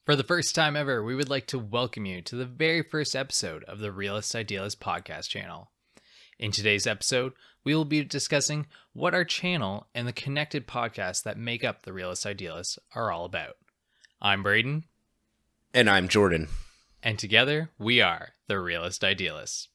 For the first time ever, we would like to welcome you to the very first episode of the Realist Idealist podcast channel. In today's episode, we will be discussing what our channel and the connected podcasts that make up the Realist Idealists are all about. I'm Braden. And I'm Jordan. And together, we are the Realist Idealists.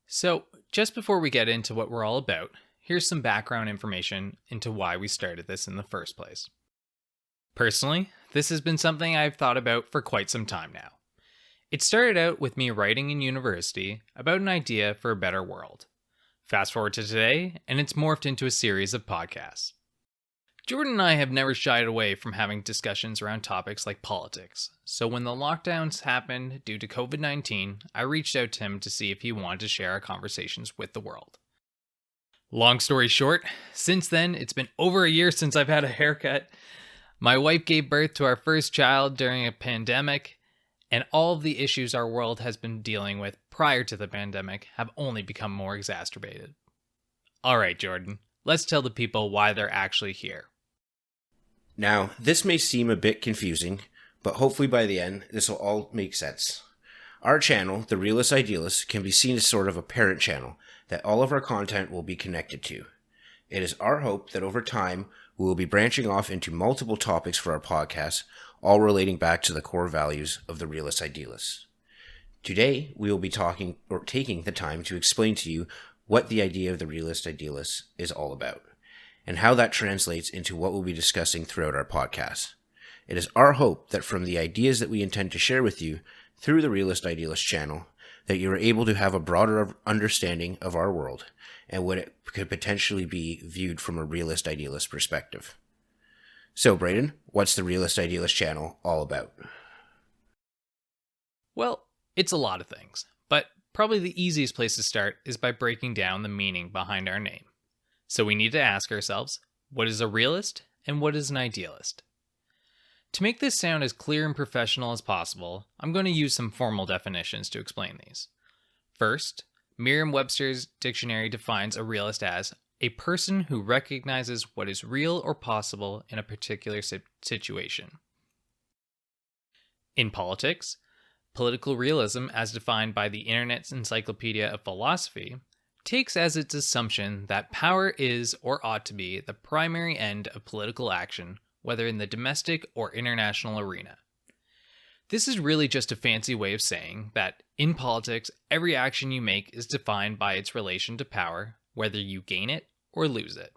So, just before we get into what we're all about, here's some background information into why we started this in the first place. Personally, this has been something I've thought about for quite some time now. It started out with me writing in university about an idea for a better world. Fast forward to today, and it's morphed into a series of podcasts. Jordan and I have never shied away from having discussions around topics like politics, so when the lockdowns happened due to COVID-19, I reached out to him to see if he wanted to share our conversations with the world. Long story short, since then, it's been over a year since I've had a haircut. My wife gave birth to our first child during a pandemic, and all of the issues our world has been dealing with prior to the pandemic have only become more exacerbated. Alright, Jordan, let's tell the people why they're actually here. Now, this may seem a bit confusing, but hopefully by the end, this will all make sense. Our channel, the Realist Idealists, can be seen as sort of a parent channel that all of our content will be connected to. It is our hope that over time, we will be branching off into multiple topics for our podcast, all relating back to the core values of the Realist Idealists. Today, we will be taking the time to explain to you what the idea of the Realist Idealists is all about, and how that translates into what we'll be discussing throughout our podcast. It is our hope that from the ideas that we intend to share with you through the Realist Idealist channel, that you are able to have a broader understanding of our world and what it could potentially be viewed from a Realist Idealist perspective. So, Braden, what's the Realist Idealist channel all about? Well, it's a lot of things, but probably the easiest place to start is by breaking down the meaning behind our name. So we need to ask ourselves, what is a realist and what is an idealist? To make this sound as clear and professional as possible, I'm going to use some formal definitions to explain these. First, Merriam-Webster's dictionary defines a realist as a person who recognizes what is real or possible in a particular situation. In politics, political realism, as defined by the Internet's Encyclopedia of Philosophy, takes as its assumption that power is or ought to be the primary end of political action, whether in the domestic or international arena. This is really just a fancy way of saying that in politics, every action you make is defined by its relation to power, whether you gain it or lose it.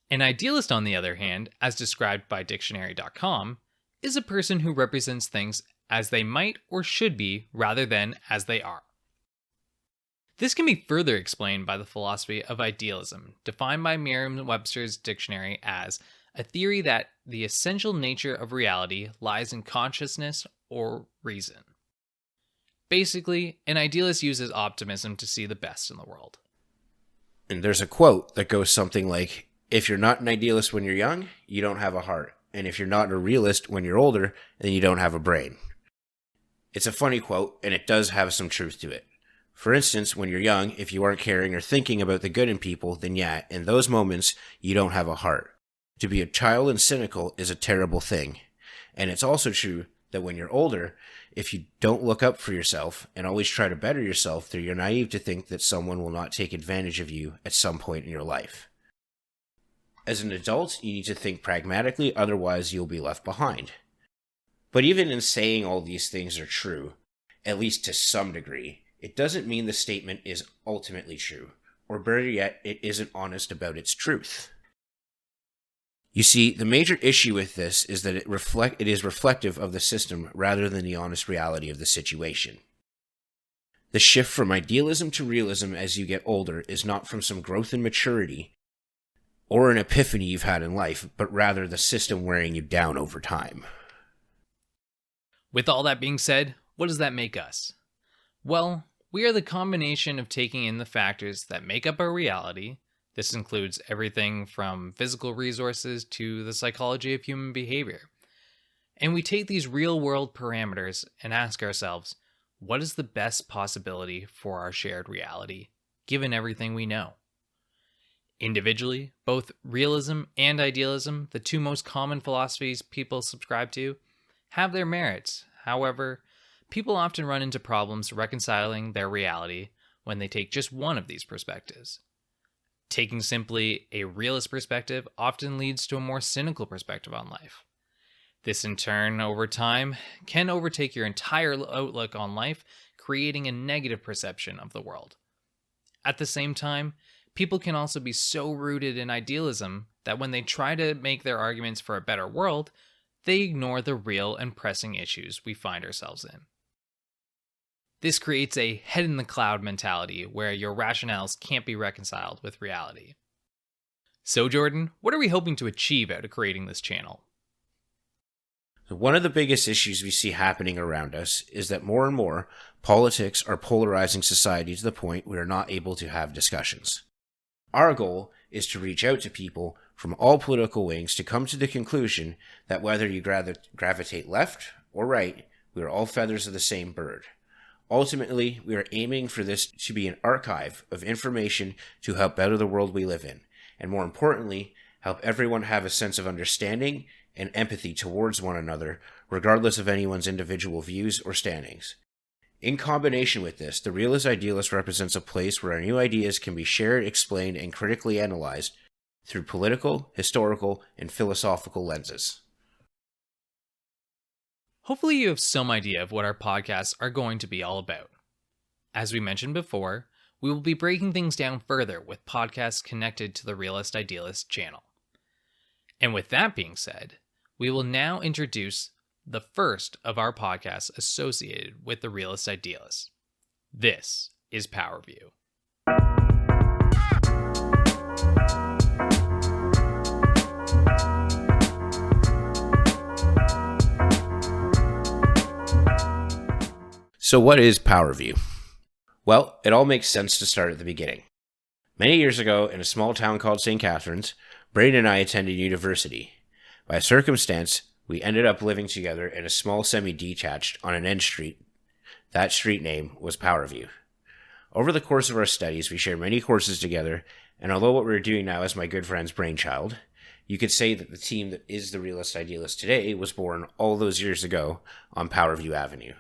An idealist, on the other hand, as described by dictionary.com, is a person who represents things as they might or should be rather than as they are. This can be further explained by the philosophy of idealism, defined by Merriam-Webster's dictionary as a theory that the essential nature of reality lies in consciousness or reason. Basically, an idealist uses optimism to see the best in the world. And there's a quote that goes something like, if you're not an idealist when you're young, you don't have a heart. And if you're not a realist when you're older, then you don't have a brain. It's a funny quote, and it does have some truth to it. For instance, when you're young, if you aren't caring or thinking about the good in people, then yeah, in those moments, you don't have a heart. To be a child and cynical is a terrible thing. And it's also true that when you're older, if you don't look up for yourself and always try to better yourself, then you're naive to think that someone will not take advantage of you at some point in your life. As an adult, you need to think pragmatically, otherwise you'll be left behind. But even in saying all these things are true, at least to some degree, it doesn't mean the statement is ultimately true, or better yet, it isn't honest about its truth. You see, the major issue with this is that it is reflective of the system rather than the honest reality of the situation. The shift from idealism to realism as you get older is not from some growth and maturity, or an epiphany you've had in life, but rather the system wearing you down over time. With all that being said, what does that make us? Well, we are the combination of taking in the factors that make up our reality. This includes everything from physical resources to the psychology of human behavior. And we take these real world parameters and ask ourselves, what is the best possibility for our shared reality, given everything we know? Individually, both realism and idealism, the two most common philosophies people subscribe to, have their merits. However, people often run into problems reconciling their reality when they take just one of these perspectives. Taking simply a realist perspective often leads to a more cynical perspective on life. This, in turn, over time, can overtake your entire outlook on life, creating a negative perception of the world. At the same time, people can also be so rooted in idealism that when they try to make their arguments for a better world, they ignore the real and pressing issues we find ourselves in. This creates a head in the cloud mentality where your rationales can't be reconciled with reality. So, Jordan, what are we hoping to achieve out of creating this channel? One of the biggest issues we see happening around us is that more and more politics are polarizing society to the point we are not able to have discussions. Our goal is to reach out to people from all political wings to come to the conclusion that whether you gravitate left or right, we are all feathers of the same bird. Ultimately, we are aiming for this to be an archive of information to help better the world we live in, and more importantly, help everyone have a sense of understanding and empathy towards one another, regardless of anyone's individual views or standings. In combination with this, the Realist Idealist represents a place where our new ideas can be shared, explained, and critically analyzed through political, historical, and philosophical lenses. Hopefully you have some idea of what our podcasts are going to be all about. As we mentioned before, we will be breaking things down further with podcasts connected to the Realist Idealist channel. And with that being said, we will now introduce the first of our podcasts associated with the Realist Idealists. This is POWERVIEW. So what is POWERVIEW? Well, it all makes sense to start at the beginning. Many years ago, in a small town called St. Catharines, Braden and I attended university. By circumstance, we ended up living together in a small semi-detached on an end street. That street name was POWERVIEW. Over the course of our studies, we shared many courses together, and although what we're doing now is my good friend's brainchild, you could say that the team that is the Realist Idealist today was born all those years ago on POWERVIEW Avenue.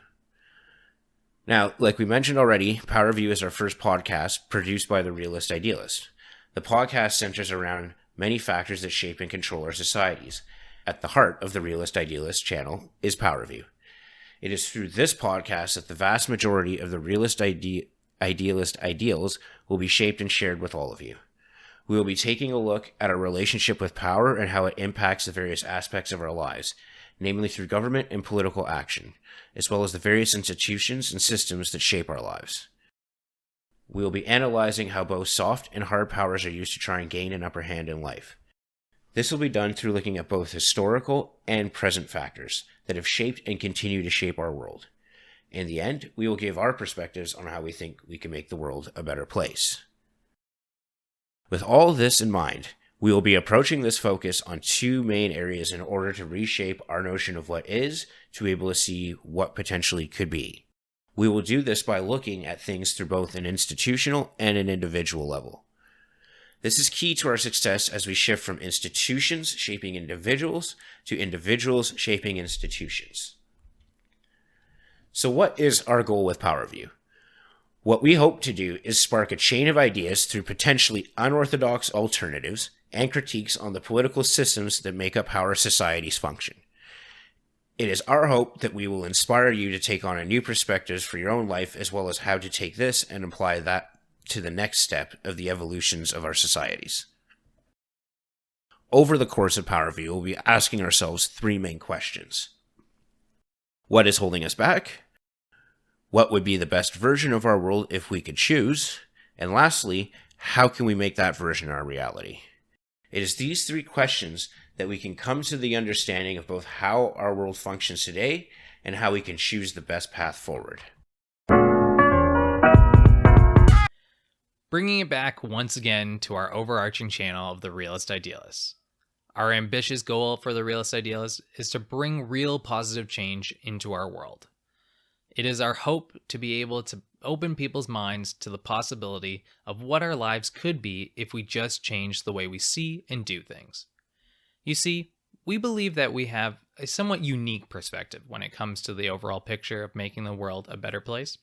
Now, like we mentioned already, POWERVIEW is our first podcast produced by the Realist Idealist. The podcast centers around many factors that shape and control our societies. At the heart of the Realist Idealist channel is POWERVIEW. It is through this podcast that the vast majority of the Realist Idealist ideals will be shaped and shared with all of you. We will be taking a look at our relationship with power and how it impacts the various aspects of our lives, namely through government and political action, as well as the various institutions and systems that shape our lives. We will be analyzing how both soft and hard powers are used to try and gain an upper hand in life. This will be done through looking at both historical and present factors that have shaped and continue to shape our world. In the end, we will give our perspectives on how we think we can make the world a better place. With all this in mind, we will be approaching this focus on two main areas in order to reshape our notion of what is to be able to see what potentially could be. We will do this by looking at things through both an institutional and an individual level. This is key to our success as we shift from institutions shaping individuals to individuals shaping institutions. So what is our goal with POWERVIEW? What we hope to do is spark a chain of ideas through potentially unorthodox alternatives and critiques on the political systems that make up how our societies function. It is our hope that we will inspire you to take on a new perspectives for your own life, as well as how to take this and apply that to the next step of the evolutions of our societies. Over the course of POWERVIEW, we'll be asking ourselves three main questions. What is holding us back? What would be the best version of our world if we could choose? And lastly, how can we make that version our reality? It is these three questions that we can come to the understanding of both how our world functions today and how we can choose the best path forward. Bringing it back once again to our overarching channel of the Realist Idealists. Our ambitious goal for the Realist Idealist is to bring real positive change into our world. It is our hope to be able to open people's minds to the possibility of what our lives could be if we just change the way we see and do things. You see, we believe that we have a somewhat unique perspective when it comes to the overall picture of making the world a better place.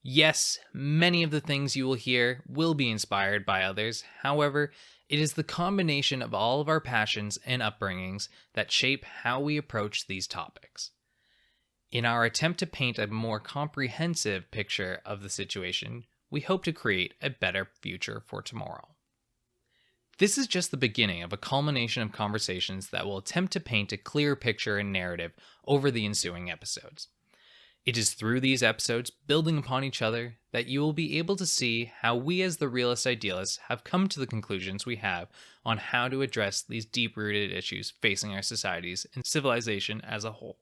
Yes, many of the things you will hear will be inspired by others. However, it is the combination of all of our passions and upbringings that shape how we approach these topics. In our attempt to paint a more comprehensive picture of the situation, we hope to create a better future for tomorrow. This is just the beginning of a culmination of conversations that will attempt to paint a clear picture and narrative over the ensuing episodes. It is through these episodes, building upon each other, that you will be able to see how we as the Realist Idealists have come to the conclusions we have on how to address these deep-rooted issues facing our societies and civilization as a whole.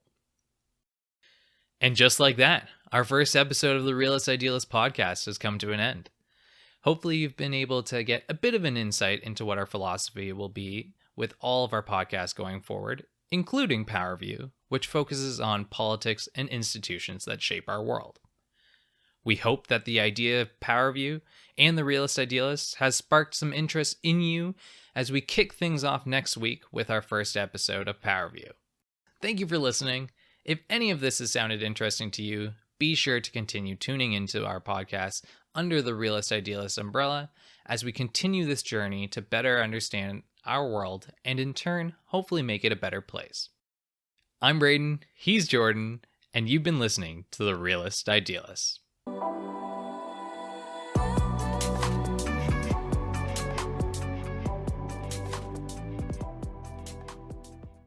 And just like that, our first episode of the Realist Idealist podcast has come to an end. Hopefully you've been able to get a bit of an insight into what our philosophy will be with all of our podcasts going forward, including POWERVIEW, which focuses on politics and institutions that shape our world. We hope that the idea of POWERVIEW and the Realist Idealists has sparked some interest in you as we kick things off next week with our first episode of POWERVIEW. Thank you for listening. If any of this has sounded interesting to you, be sure to continue tuning into our podcast under the Realist Idealist umbrella as we continue this journey to better understand our world and in turn, hopefully make it a better place. I'm Braden, he's Jordan, and you've been listening to the Realist Idealists.